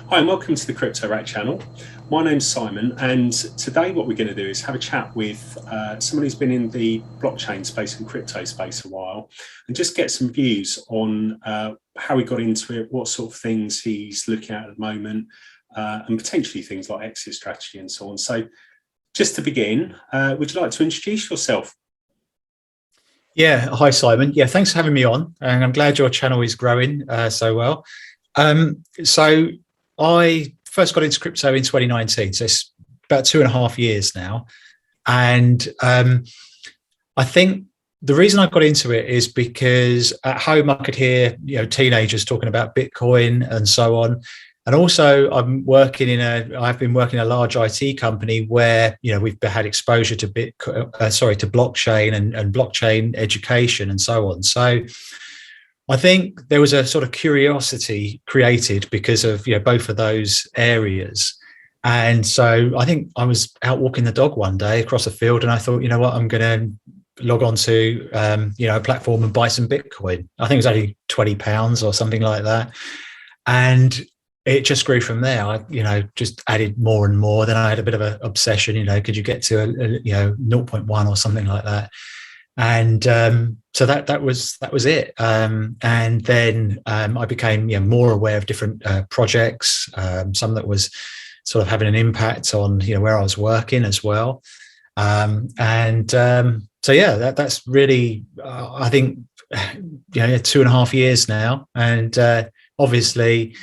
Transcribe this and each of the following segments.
Hi and welcome to the Crypto Rat channel. My name's Simon, and today what we're going to do is have a chat with someone who's been in the blockchain space and crypto space a while, and just get some views on how he got into it, what sort of things he's looking at the moment, and potentially things like exit strategy and so on. So just to begin, would you like to introduce yourself? Yeah, hi Simon. Yeah, thanks for having me on, and I'm glad your channel is growing so well. So I first got into crypto in 2019, so it's about 2.5 years now. And I think the reason I got into it is because at home I could hear teenagers talking about Bitcoin and so on. And also I've been working in a large IT company where we've had exposure to to blockchain and blockchain education and so on. So I think there was a sort of curiosity created because of both of those areas. And so I think I was out walking the dog one day across a field, and I thought, you know what, I'm going to log on to a platform and buy some Bitcoin. I think it was only £20 or something like that, and it just grew from there. I just added more and more. Then I had a bit of an obsession. Could you get to a zero point 0.1 or something like that? And so that was it. And then I became more aware of different projects, some that was sort of having an impact on where I was working as well. So yeah, that's really I think 2.5 years now. And obviously,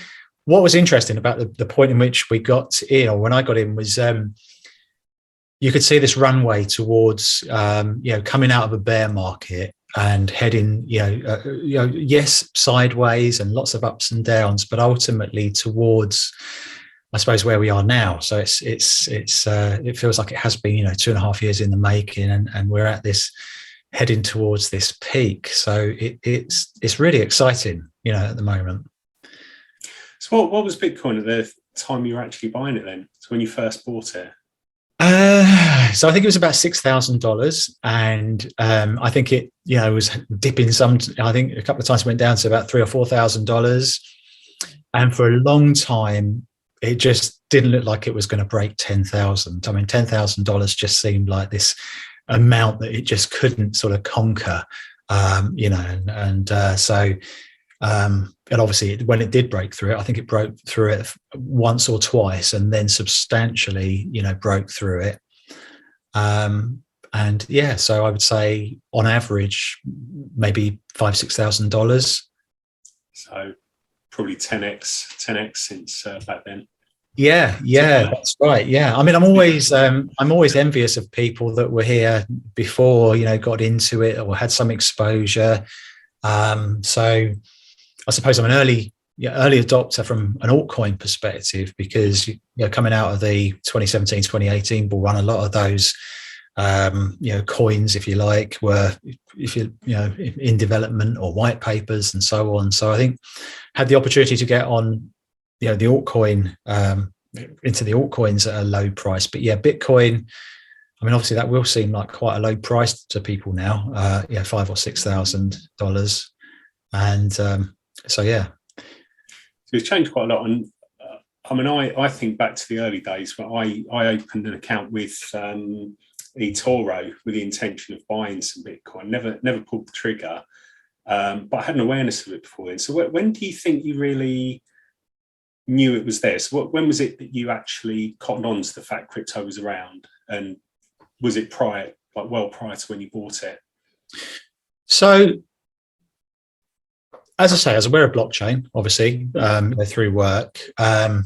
what was interesting about the point in which we got in, or when I got in, was you could see this runway towards coming out of a bear market and heading yes, sideways and lots of ups and downs, but ultimately towards, I suppose, where we are now. So it feels like it has been 2.5 years in the making, and we're at this, heading towards this peak. So it's really exciting at the moment. So what was Bitcoin at the time you were actually buying it then? So when you first bought it? So I think it was about $6,000, and I think it was dipping some. I think a couple of times it went down to about $3,000 or $4,000, and for a long time it just didn't look like it was going to break 10,000. I mean, $10,000 just seemed like this amount that it just couldn't sort of conquer, and obviously, when it did break through it, I think it broke through it once or twice, and then substantially, broke through it. And yeah, so I would say on average, maybe $5,000-6,000. So probably 10x since back then. Yeah, that's right. Yeah, I mean, I'm always envious of people that were here before, got into it or had some exposure. So I suppose I'm an early adopter from an altcoin perspective, because coming out of the 2017, 2018 bull run, a lot of those coins, if you like, were in development or white papers and so on. So I think had the opportunity to get on the altcoin into the altcoins at a low price. But yeah, Bitcoin, I mean, obviously that will seem like quite a low price to people now, $5,000 or $6,000, and so yeah, so it's changed quite a lot. And I mean, I think back to the early days when I opened an account with eToro with the intention of buying some Bitcoin. Never pulled the trigger, but I had an awareness of it before then. So when do you think you really knew it was there? So when was it that you actually cottoned on to the fact crypto was around, and was it prior to when you bought it? So, as I say, I was aware of blockchain, obviously, through work. At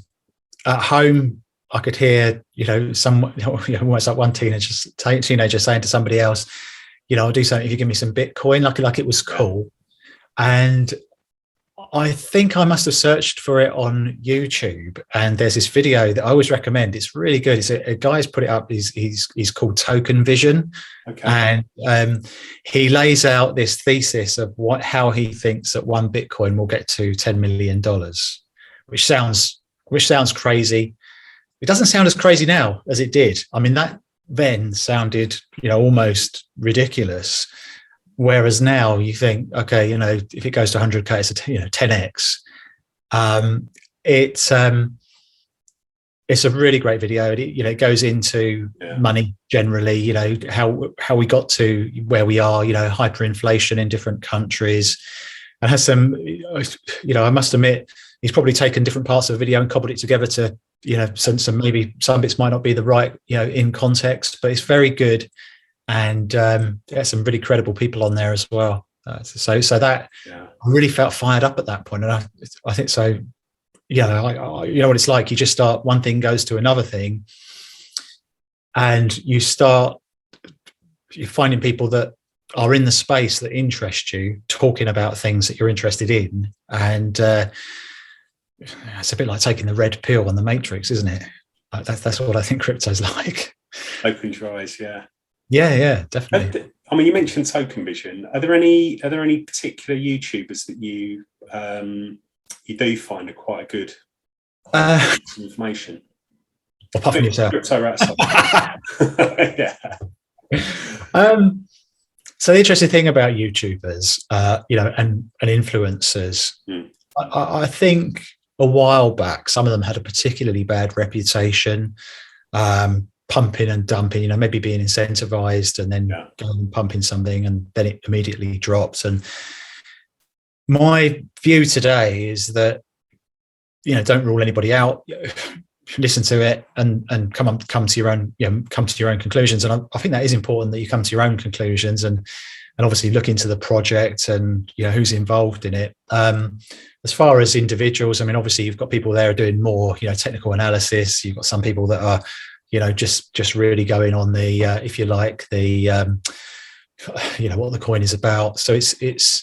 home, I could hear, almost like one teenager saying to somebody else, I'll do something if you give me some Bitcoin, like it was cool. And I think I must have searched for it on YouTube, and there's this video that I always recommend. It's really good. It's a guy's put it up. He's called Token Vision, okay. And he lays out this thesis of how he thinks that one Bitcoin will get to $10 million, which sounds crazy. It doesn't sound as crazy now as it did. I mean, that then sounded almost ridiculous. Whereas now you think, okay, if it goes to 100K, it's a 10x. it's a really great video. It goes into money generally, how we got to where we are, hyperinflation in different countries, and has some, I must admit, he's probably taken different parts of the video and cobbled it together to, some maybe some bits might not be the right, in context, but it's very good. And there's some really credible people on there as well. So that I really felt fired up at that point. And I think so. You know what it's like. You just start, one thing goes to another thing, and you're finding people that are in the space that interest you, talking about things that you're interested in. And it's a bit like taking the red pill on the Matrix, isn't it? That's what I think crypto's like. Opens your eyes, yeah. Yeah, definitely. I mean, you mentioned Token Vision. Are there any particular YouTubers that you do find are quite a good information? Apart from yourself. Crypto rat yeah. So the interesting thing about YouTubers, and influencers, I think a while back, some of them had a particularly bad reputation, pumping and dumping, maybe being incentivized and then going and pumping something and then it immediately drops. And my view today is that, don't rule anybody out. Listen to it and come to your own, come to your own conclusions. And I think that is important, that you come to your own conclusions and obviously look into the project and who's involved in it. As far as individuals, I mean, obviously you've got people there doing more, technical analysis. You've got some people that are, just really going on the, if you like, the, what the coin is about. So it's.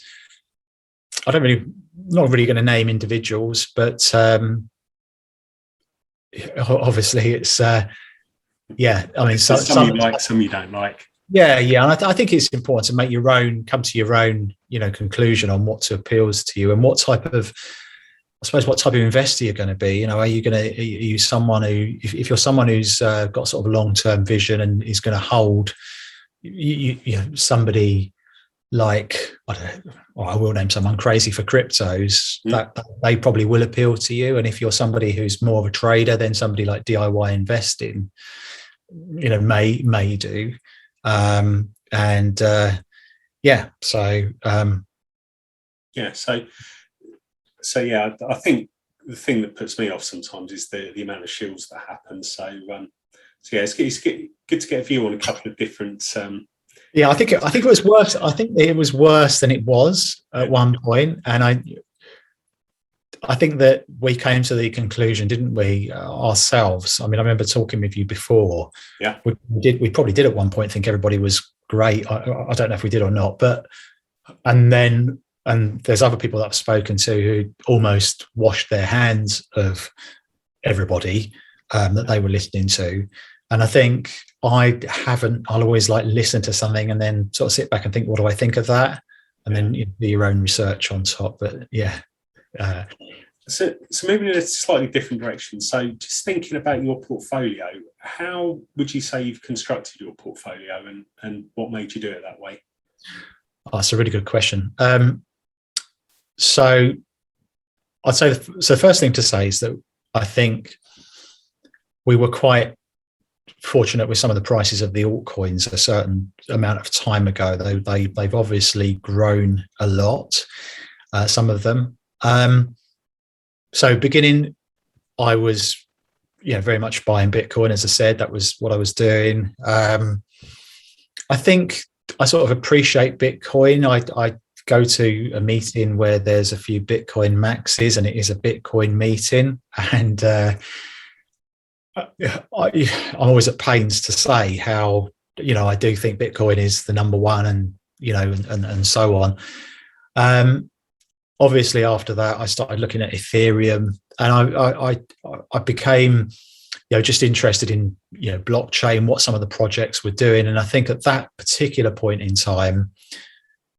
Not really going to name individuals, but obviously it's I mean, some you like, some you don't like. Yeah, and I think it's important to make come to your own, conclusion on what appeals to you and what type of investor you're going to be. Are you someone who, if you're someone who's got sort of a long-term vision and is going to hold, somebody like, I don't know, or I will name someone crazy for cryptos, that they probably will appeal to you. And if you're somebody who's more of a trader, then somebody like DIY investing, may do. So I think the thing that puts me off sometimes is the amount of shills that happen. It's good to get a view on a couple of different. I think it was worse. I think it was worse than it was at one point, and I think that we came to the conclusion, didn't we, ourselves? I mean, I remember talking with you before. Yeah, we probably did at one point think everybody was great. I don't know if we did or not, but and there's other people that I've spoken to who almost washed their hands of everybody that they were listening to. And I think I'll always listen to something and then sort of sit back and think, what do I think of that? And then you do your own research on top. But So moving in a slightly different direction. So just thinking about your portfolio, how would you say you've constructed your portfolio and what made you do it that way? Oh, that's a really good question. So I'd say the first thing to say is that I think we were quite fortunate with some of the prices of the altcoins a certain amount of time ago, though they've obviously grown a lot, some of them. So beginning, I was very much buying Bitcoin. As I said, that was what I was doing. I think I sort of appreciate Bitcoin. I go to a meeting where there's a few Bitcoin maxes and it is a Bitcoin meeting, and I'm always at pains to say how I do think Bitcoin is the number one, and and so on. Obviously, after that, I started looking at Ethereum, and I became just interested in blockchain, what some of the projects were doing, and I think at that particular point in time,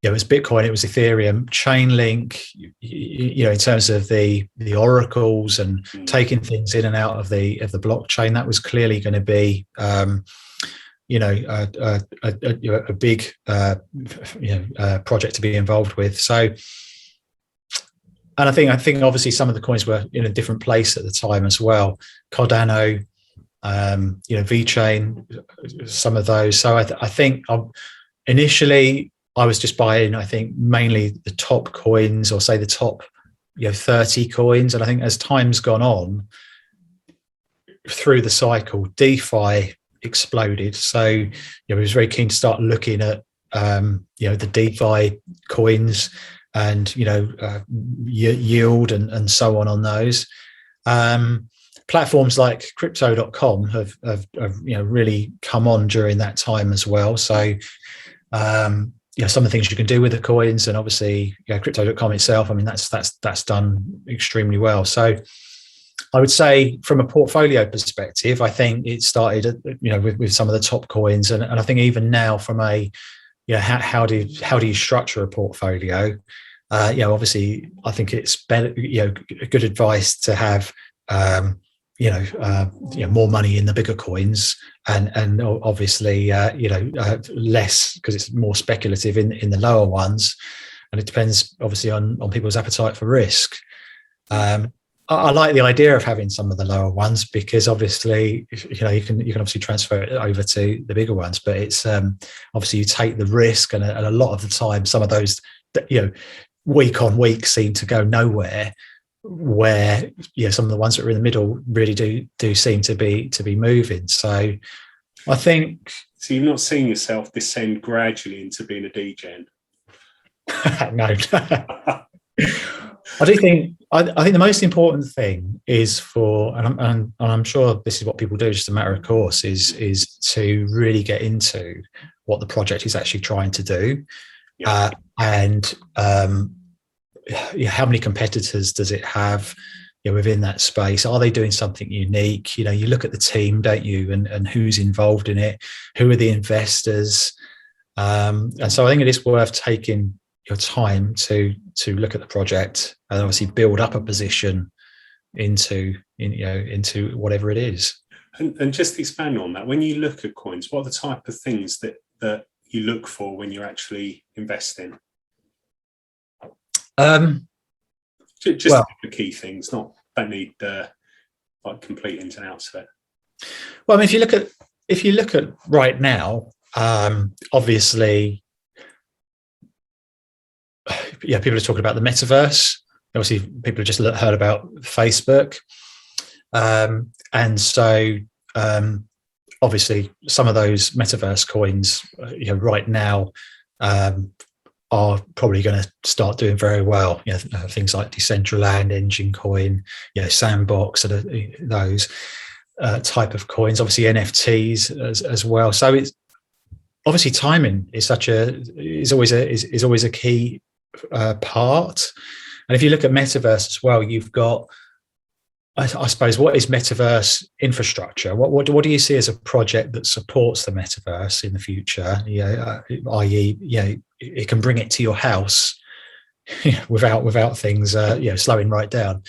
it was Bitcoin, it was Ethereum, Chainlink, in terms of the oracles and taking things in and out of the blockchain. That was clearly going to be a big project to be involved with. So and I think obviously some of the coins were in a different place at the time as well. Cardano, VeChain, some of those. So I think initially I was just buying, I think, mainly the top coins, or say the top 30 coins. And I think as time's gone on through the cycle, DeFi exploded. So I was very keen to start looking at the DeFi coins and yield and so on those. Platforms like crypto.com have really come on during that time as well. So some of the things you can do with the coins, and obviously crypto.com itself, I mean, that's done extremely well. So I would say from a portfolio perspective, I think it started with some of the top coins, and I think even now from a how do you structure a portfolio? Obviously I think it's better, good advice to have more money in the bigger coins, and obviously less, because it's more speculative in the lower ones, and it depends obviously on people's appetite for risk. I like the idea of having some of the lower ones, because obviously you can obviously transfer it over to the bigger ones, but it's obviously you take the risk, and a lot of the time some of those week on week seem to go nowhere, where some of the ones that are in the middle really do seem to be moving. So I think, so you've not seen yourself descend gradually into being a degen? No. I think the most important thing is and I'm sure this is what people do, just a matter of course, is to really get into what the project is actually trying to do. Yeah. And how many competitors does it have within that space? Are they doing something unique? You look at the team, don't you, and who's involved in it, who are the investors, and so I think it is worth taking your time to look at the project and obviously build up a position into whatever it is. And just expand on that. When you look at coins, what are the type of things that you look for when you're actually investing? Just the key things, don't need like complete ins and outs of it. Well, I mean, if you look at right now, obviously, people are talking about the metaverse. Obviously, people have just heard about Facebook, and so obviously some of those metaverse coins, right now, are probably going to start doing very well. Things like Decentraland, Engine Coin, Sandbox, those type of coins. Obviously, NFTs as well. So it's obviously timing is always a key part. And if you look at metaverse as well, you've got, I suppose, what is metaverse infrastructure? What do you see as a project that supports the metaverse in the future? I.e., it can bring it to your house without things slowing right down.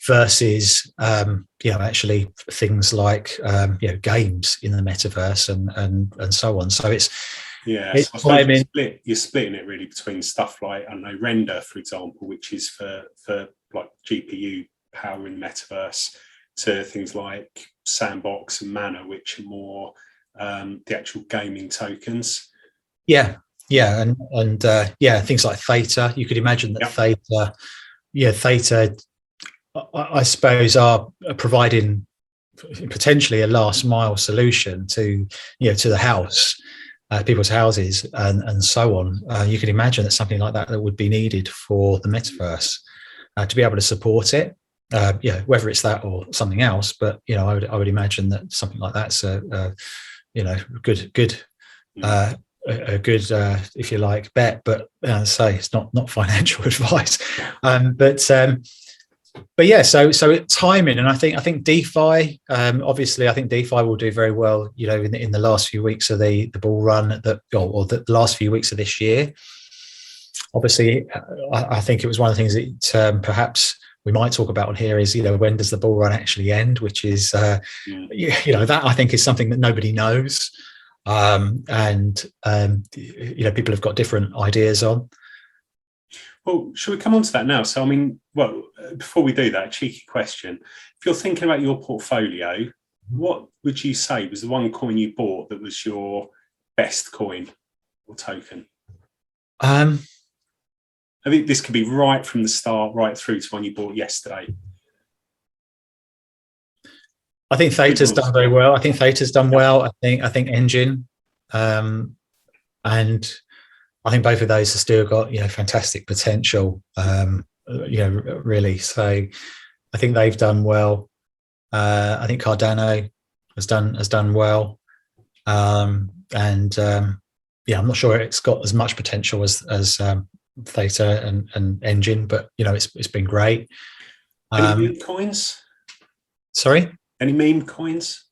Versus actually things like games in the metaverse and so on. So it's you're splitting it really between stuff like, I don't know, Render, for example, which is for like GPU power in metaverse, to things like Sandbox and Mana, which are more the actual gaming tokens. And things like Theta. You could imagine that Theta, I suppose, are providing potentially a last mile solution to the house, people's houses and so on. You can imagine that something like that would be needed for the metaverse to be able to support it. Whether it's that or something else, but I would imagine that something like that's a good if you like bet, but say it's not financial advice. But yeah, so timing, and I think DeFi, obviously, I think DeFi will do very well, in the last few weeks of the bull run, or the last few weeks of this year. Obviously, I think it was one of the things that perhaps we might talk about on here is, when does the bull run actually end? Which is, that I think is something that nobody knows, and people have got different ideas on. Well, should we come on to that now? So, I mean, well, before we do that, a cheeky question. If you're thinking about your portfolio, what would you say was the one coin you bought that was your best coin or token? I think this could be right from the start, right through to one you bought yesterday. I think Theta's done very well. I think Theta's done well. I think Engine, and I think both of those have still got fantastic potential. Really. So I think they've done well. I think Cardano has done well, I'm not sure it's got as much potential as Theta and Engine, but it's been great. Any meme coins? Sorry? Any meme coins?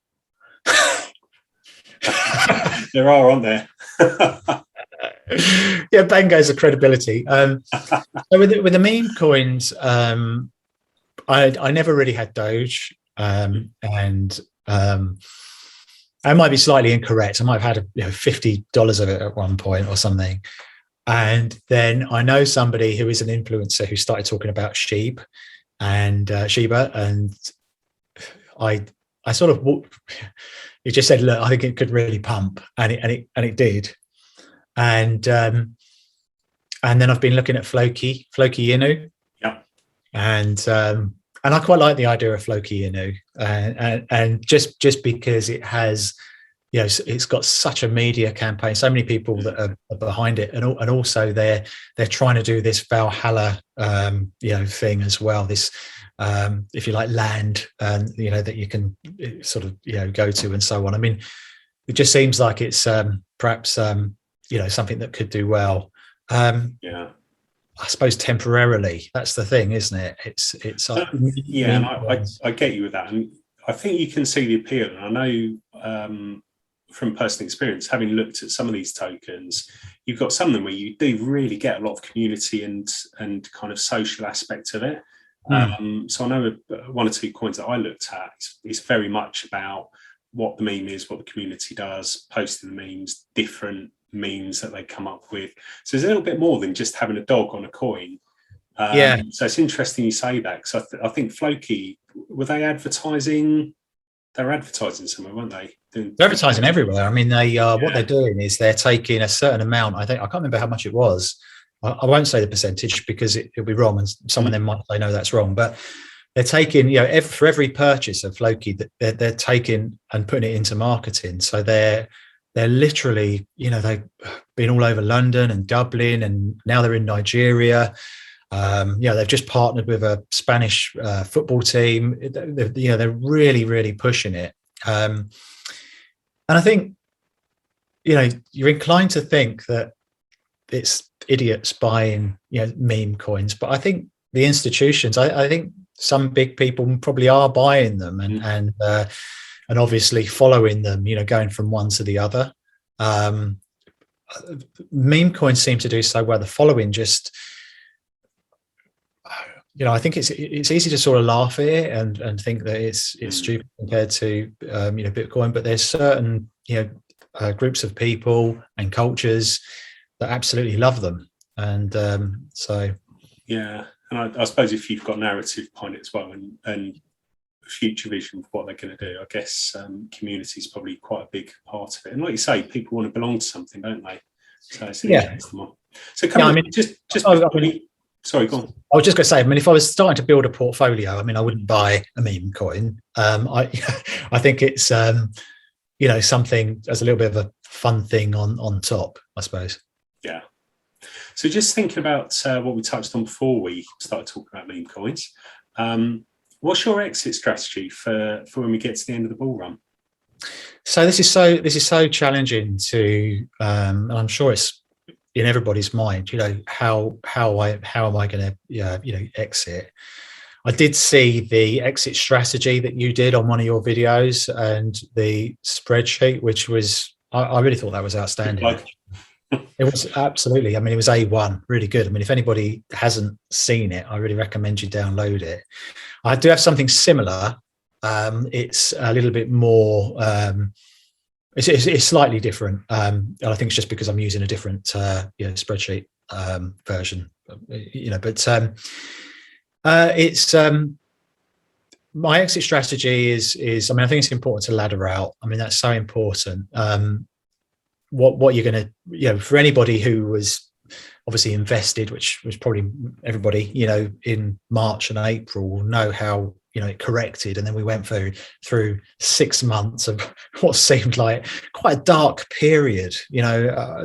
There are, aren't there? Yeah, bang goes the credibility. So with the meme coins, I never really had Doge, and I might be slightly incorrect. I might have had $50 of it at one point or something. And then I know somebody who is an influencer who started talking about Shiba, and I sort of, he just said, look, I think it could really pump, and it did. And then I've been looking at Floki Inu. Yeah. And I quite like the idea of Floki Inu, and just because it has, it's got such a media campaign, so many people that are behind it, and also they're trying to do this Valhalla thing as well. This if you like land, that you can sort of go to and so on. I mean, it just seems like it's perhaps something that could do well. I suppose temporarily, that's the thing, isn't it? It's and I get you with that, and I think you can see the appeal. And I know from personal experience, having looked at some of these tokens, you've got some of them where you do really get a lot of community and kind of social aspect of it. So I know one or two coins that I looked at, it's very much about what the meme is, what the community does, posting the memes, different memes that they come up with. So there's a little bit more than just having a dog on a coin. So it's interesting you say that, because I think Floki, were they advertising? They were advertising somewhere, weren't they? They're advertising everywhere. I mean, what they're doing is they're taking a certain amount. I can't remember how much it was. I won't say the percentage because it'll be wrong, and someone then might say no, that's wrong. But they're taking, for every purchase of Floki, they're taking and putting it into marketing. So they're literally, they've been all over London and Dublin, and now they're in Nigeria. They've just partnered with a Spanish football team. They're really, really pushing it. And I think, you're inclined to think that it's idiots buying, meme coins, but I think the institutions, I think some big people probably are buying them and obviously following them, going from one to the other. Meme coins seem to do so well. The following just, I think it's easy to sort of laugh at it and think that it's stupid compared to Bitcoin, but there's certain groups of people and cultures that absolutely love them, and and I suppose if you've got narrative behind it as well, and future vision for what they're going to do, I guess community is probably quite a big part of it. And like you say, people want to belong to something, don't they? So it's interesting one. So sorry, go on. I was just going to say, if I was starting to build a portfolio, I wouldn't buy a meme coin. I think it's something as a little bit of a fun thing on top, I suppose. Yeah. So just thinking about what we touched on before we started talking about meme coins, what's your exit strategy for when we get to the end of the bull run? So this is so challenging to, and I'm sure it's in everybody's mind. How am I going to exit? I did see the exit strategy that you did on one of your videos and the spreadsheet, which was I really thought that was outstanding. It was absolutely. It was A1, really good. If anybody hasn't seen it, I really recommend you download it. I do have something similar. It's a little bit more. It's slightly different. I think it's just because I'm using a different spreadsheet. version, but it's my exit strategy is I mean, I think it's important to ladder out. I mean, that's so important. What you're going to, for anybody who was obviously invested, which was probably everybody, in March and April, will know how, it corrected. And then we went through 6 months of what seemed like quite a dark period,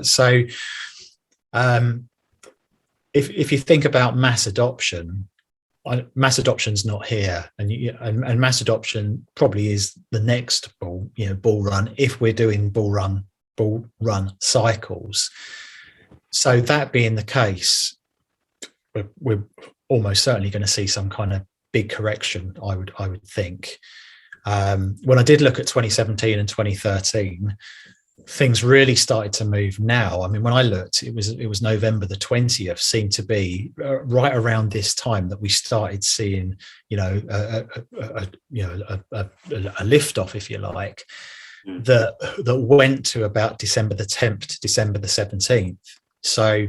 so if you think about mass adoption's not here, and mass adoption probably is the next bull run, if we're doing bull run cycles. So that being the case, we're almost certainly going to see some kind of big correction, I would think. When I did look at 2017 and 2013, things really started to move now. I mean, when I looked, it was November the 20th, seemed to be right around this time that we started seeing, a lift off, if you like, that went to about December the 10th to December the 17th. So,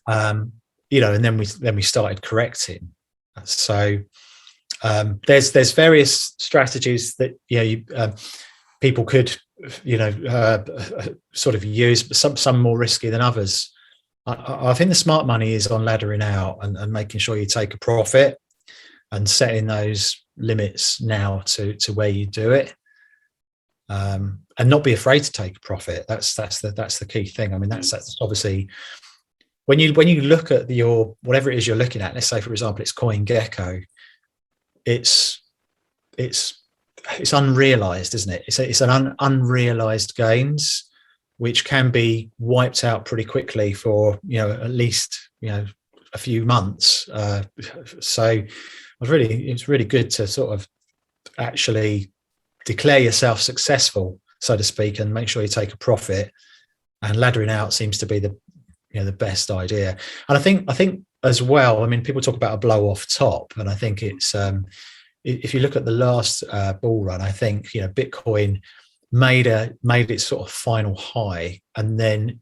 and then we started correcting. So there's various strategies that people could sort of use, but some more risky than others. I think the smart money is on laddering out and making sure you take a profit and setting those limits now to where you do it, and not be afraid to take a profit. That's the key thing. I mean, that's obviously when you look at your whatever it is you're looking at. Let's say, for example, it's CoinGecko. It's unrealized, isn't it? It's an unrealized gains, which can be wiped out pretty quickly for at least a few months. So it's really good to sort of actually declare yourself successful, so to speak, and make sure you take a profit. And laddering out seems to be the best idea. And I think as well, I mean, people talk about a blow off top, and I think it's if you look at the last bull run, I think Bitcoin made its sort of final high, and then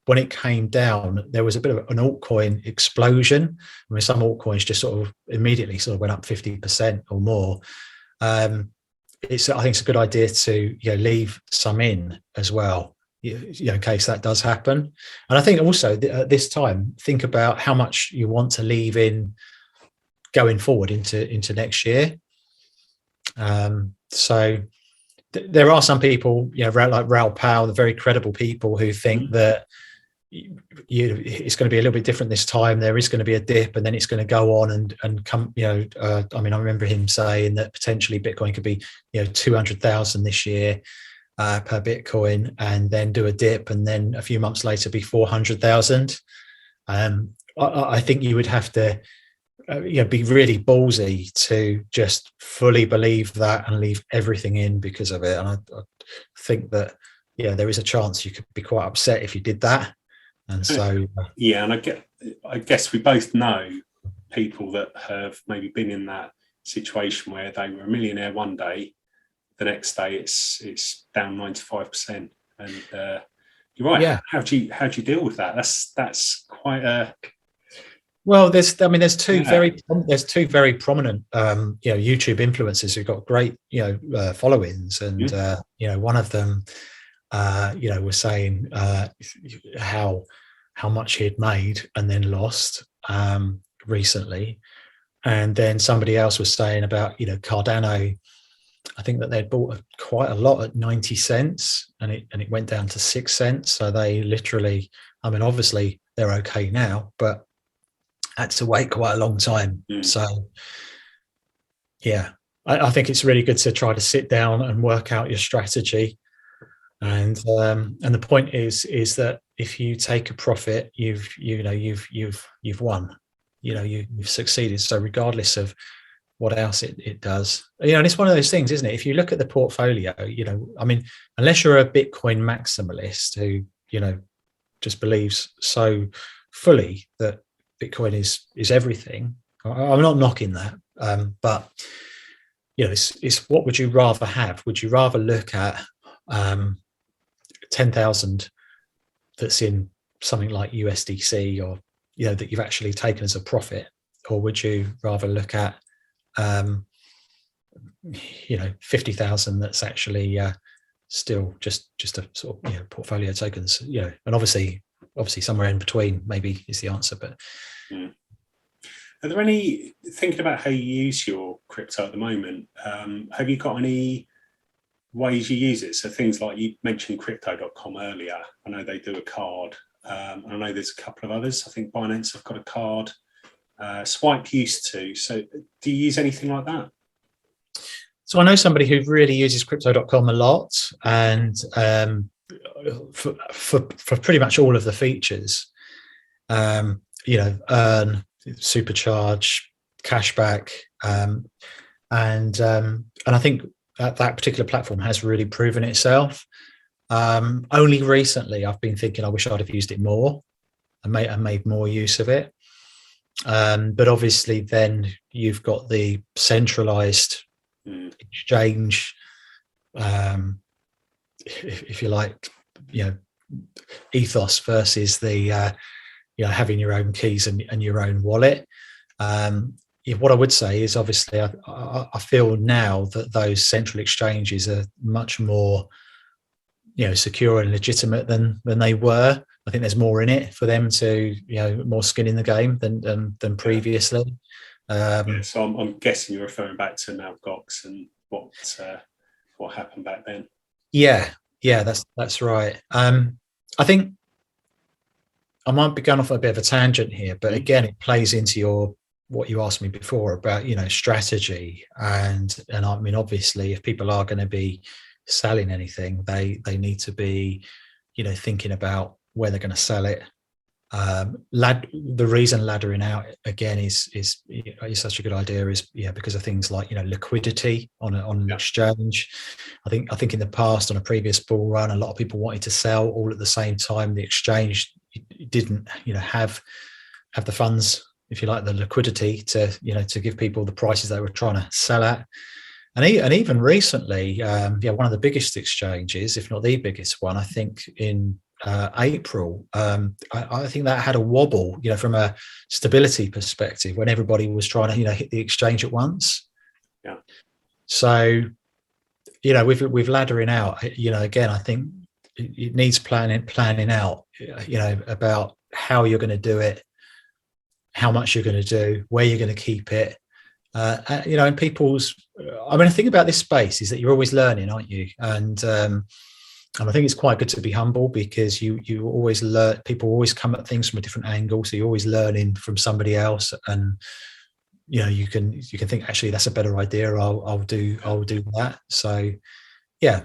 when it came down, there was a bit of an altcoin explosion. I mean, some altcoins just sort of immediately sort of went up 50% or more. I think it's a good idea to leave some in as well, in case that does happen. And I think also at this time, think about how much you want to leave in going forward into next year. So there are some people, like Raoul Pal, the very credible people, who think that it's going to be a little bit different this time. There is going to be a dip, and then it's going to go on and come. I mean, I remember him saying that potentially Bitcoin could be 200,000 this year per Bitcoin, and then do a dip, and then a few months later be 400,000. I think you would have to be really ballsy to just fully believe that and leave everything in because of it. And I think that there is a chance you could be quite upset if you did that. And so and I guess we both know people that have maybe been in that situation where they were a millionaire one day, the next day it's down 95%, and you're right. Yeah. How do you deal with that? That's quite a Well, there's two very prominent YouTube influencers who've got great followings, and one of them was saying how much he'd made and then lost recently, and then somebody else was saying about Cardano. I think that they'd bought quite a lot at 90 cents, and it went down to 6 cents. So they literally, I mean, obviously they're okay now, but had to wait quite a long time. So I think it's really good to try to sit down and work out your strategy. And the point is that if you take a profit, you've won. You've succeeded. So regardless of what else it does, and it's one of those things, isn't it? If you look at the portfolio, I mean, unless you're a Bitcoin maximalist who just believes so fully that Bitcoin is everything, I'm not knocking that, but it's what would you rather have? Would you rather look at 10,000 that's in something like USDC, or that you've actually taken as a profit, or would you rather look at 50,000 that's actually still just a sort of portfolio tokens, and obviously somewhere in between maybe is the answer. But are there any, thinking about how you use your crypto at the moment, have you got any ways you use it? So things like, you mentioned crypto.com earlier. I know they do a card. I know there's a couple of others. I think Binance have got a card. Swipe used to. So do you use anything like that? So I know somebody who really uses crypto.com a lot, and for pretty much all of the features, earn, supercharge, cashback, and I think that particular platform has really proven itself. Only recently I've been thinking I wish I'd have used it more and made more use of it. But obviously then you've got the centralized exchange, if you like, ethos versus the having your own keys and your own wallet. What I would say is, obviously I feel now that those central exchanges are much more secure and legitimate than they were. I think there's more in it for them to more skin in the game than previously. So I'm guessing you're referring back to Mt. Gox and what happened back then. Yeah, that's right. I think I might be going off a bit of a tangent here, but again, it plays into what you asked me before about strategy, and I mean, obviously if people are going to be selling anything, they need to be thinking about where they're going to sell it. The reason laddering out again is such a good idea is because of things like liquidity on an exchange. I think in the past, on a previous bull run, a lot of people wanted to sell all at the same time. The exchange didn't have the funds, if you like, the liquidity to give people the prices they were trying to sell at. And even recently, one of the biggest exchanges, if not the biggest one, I think in April, I think that had a wobble, from a stability perspective, when everybody was trying to hit the exchange at once. Yeah. So with laddering out, again, I think it needs planning out, about how you're going to do it, how much you're going to do, where you're going to keep it. And people's, the thing about this space is that you're always learning, aren't you? And I think it's quite good to be humble, because you always learn. People always come at things from a different angle, so you're always learning from somebody else, and you can think, actually, that's a better idea. I'll do that. So yeah.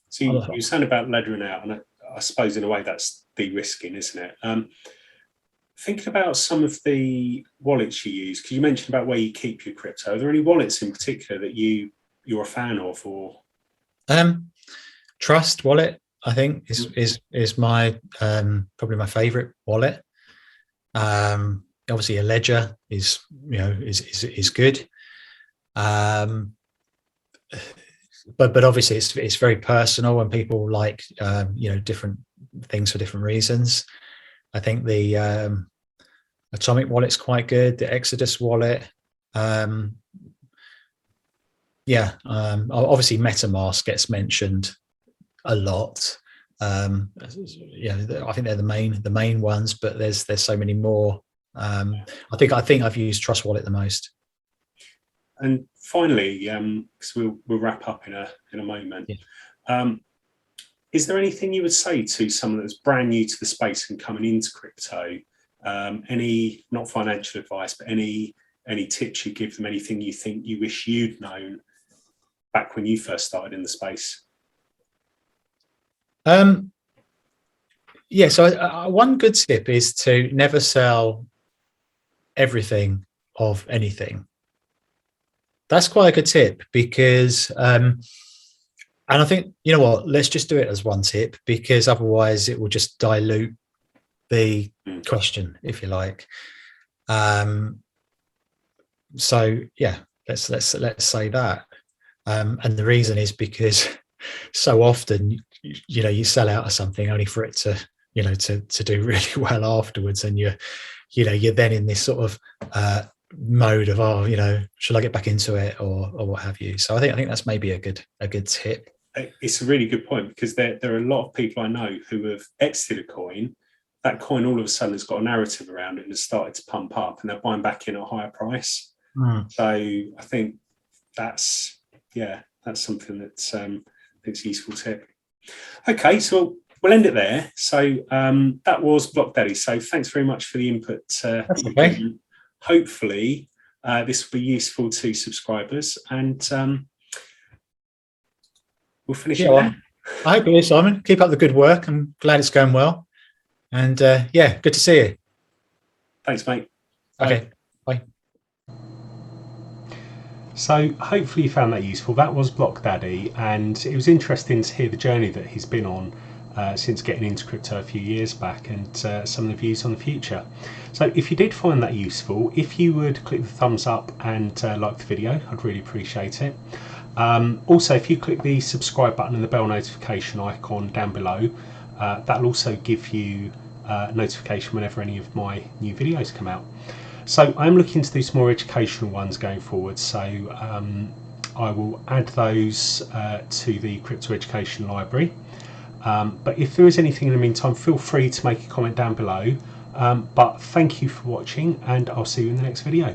So you sound about laddering out, and I suppose in a way that's de-risking, isn't it? Thinking about some of the wallets you use, because you mentioned about where you keep your crypto. Are there any wallets in particular that you're a fan of, or? Trust wallet, I think, is my probably my favorite wallet. Obviously a ledger is good. But obviously it's very personal, and people like different things for different reasons. I think the Atomic wallet's quite good. The Exodus wallet, obviously MetaMask gets mentioned a lot. I think they're the main ones, but there's so many more. I think I've used Trust Wallet the most. And finally, because we'll wrap up in a moment. Yeah. Is there anything you would say to someone that's brand new to the space and coming into crypto? Any, not financial advice, but any tips you give them? Anything you think you wish you'd known back when you first started in the space? So one good tip is to never sell everything of anything. That's quite a good tip, because and I think, let's just do it as one tip, because otherwise it will just dilute the question, if you like. So yeah, let's say that. And the reason is because so often you sell out of something only for it to to do really well afterwards, and you're then in this sort of mode of, oh, should I get back into it, or what have you. So I think that's maybe a good tip. It's a really good point, because there are a lot of people I know who have exited a coin. That coin all of a sudden has got a narrative around it and has started to pump up, and they're buying back in at a higher price. So I think that's something that's a useful tip. Okay, so we'll end it there. So that was BlockDaddy. So thanks very much for the input. That's okay. Hopefully this will be useful to subscribers, and we'll finish it there. I hope it is, Simon. Keep up the good work. I'm glad it's going well. And good to see you. Thanks, mate. Okay, bye. So hopefully you found that useful. That was BlockDaddy, and it was interesting to hear the journey that he's been on since getting into crypto a few years back, and some of the views on the future. So if you did find that useful, if you would click the thumbs up and like the video, I'd really appreciate it. Also, if you click the subscribe button and the bell notification icon down below, that'll also give you notification whenever any of my new videos come out. So I'm looking to do some more educational ones going forward, so I will add those to the Crypto Education Library. But if there is anything in the meantime, feel free to make a comment down below. But thank you for watching, and I'll see you in the next video.